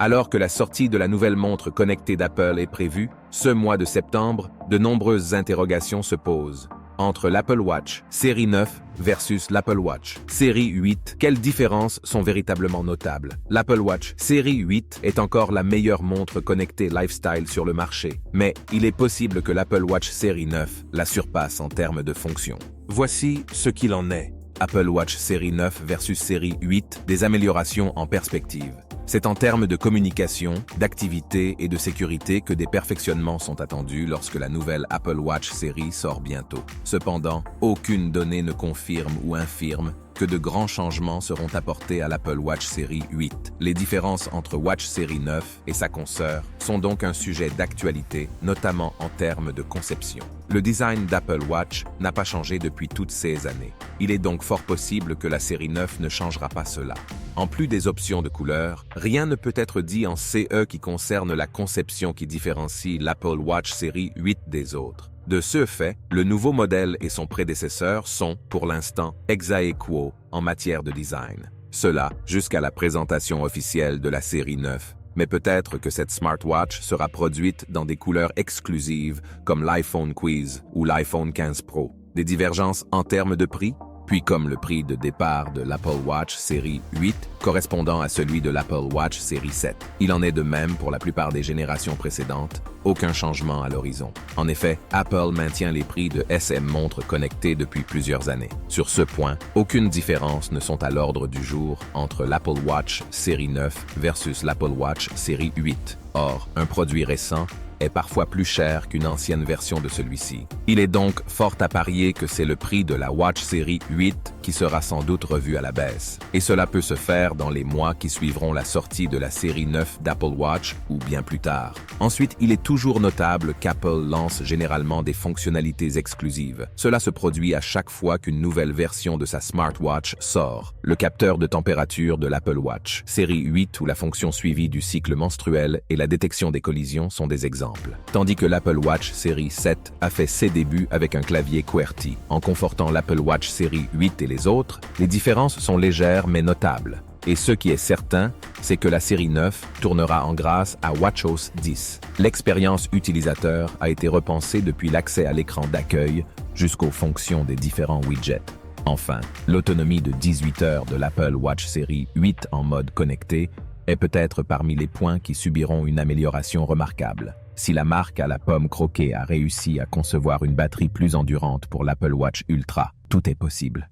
Alors que la sortie de la nouvelle montre connectée d'Apple est prévue, ce mois de septembre, de nombreuses interrogations se posent. Entre l'Apple Watch série 9 versus l'Apple Watch série 8, quelles différences sont véritablement notables? L'Apple Watch série 8 est encore la meilleure montre connectée lifestyle sur le marché, mais il est possible que l'Apple Watch série 9 la surpasse en termes de fonction. Voici ce qu'il en est. Apple Watch série 9 versus série 8, des améliorations en perspective. C'est en termes de communication, d'activité et de sécurité que des perfectionnements sont attendus lorsque la nouvelle Apple Watch série sort bientôt. Cependant, aucune donnée ne confirme ou infirme que de grands changements seront apportés à l'Apple Watch série 8. Les différences entre Watch série 9 et sa consoeur sont donc un sujet d'actualité, notamment en termes de conception. Le design d'Apple Watch n'a pas changé depuis toutes ces années. Il est donc fort possible que la série 9 ne changera pas cela. En plus des options de couleurs, rien ne peut être dit en CE qui concerne la conception qui différencie l'Apple Watch série 8 des autres. De ce fait, le nouveau modèle et son prédécesseur sont, pour l'instant, ex aequo en matière de design. Cela jusqu'à la présentation officielle de la série 9. Mais peut-être que cette smartwatch sera produite dans des couleurs exclusives comme l'iPhone Quiz ou l'iPhone 15 Pro. Des divergences en termes de prix? Puis comme le prix de départ de l'Apple Watch série 8 correspondant à celui de l'Apple Watch série 7. Il en est de même pour la plupart des générations précédentes, aucun changement à l'horizon. En effet, Apple maintient les prix de SM montres connectées depuis plusieurs années. Sur ce point, aucune différence ne sont à l'ordre du jour entre l'Apple Watch série 9 versus l'Apple Watch série 8. Or, un produit récent est parfois plus cher qu'une ancienne version de celui-ci. Il est donc fort à parier que c'est le prix de la Watch série 8 qui sera sans doute revu à la baisse. Et cela peut se faire dans les mois qui suivront la sortie de la série 9 d'Apple Watch ou bien plus tard. Ensuite, il est toujours notable qu'Apple lance généralement des fonctionnalités exclusives. Cela se produit à chaque fois qu'une nouvelle version de sa smartwatch sort. Le capteur de température de l'Apple Watch série 8 ou la fonction suivie du cycle menstruel et la détection des collisions sont des exemples. Tandis que l'Apple Watch série 7 a fait ses débuts avec un clavier QWERTY. En confortant l'Apple Watch série 8 et les autres, les différences sont légères mais notables. Et ce qui est certain, c'est que la série 9 tournera en grâce à WatchOS 10. L'expérience utilisateur a été repensée depuis l'accès à l'écran d'accueil jusqu'aux fonctions des différents widgets. Enfin, l'autonomie de 18 heures de l'Apple Watch série 8 en mode connecté est peut-être parmi les points qui subiront une amélioration remarquable. Si la marque à la pomme croquée a réussi à concevoir une batterie plus endurante pour l'Apple Watch Ultra, tout est possible.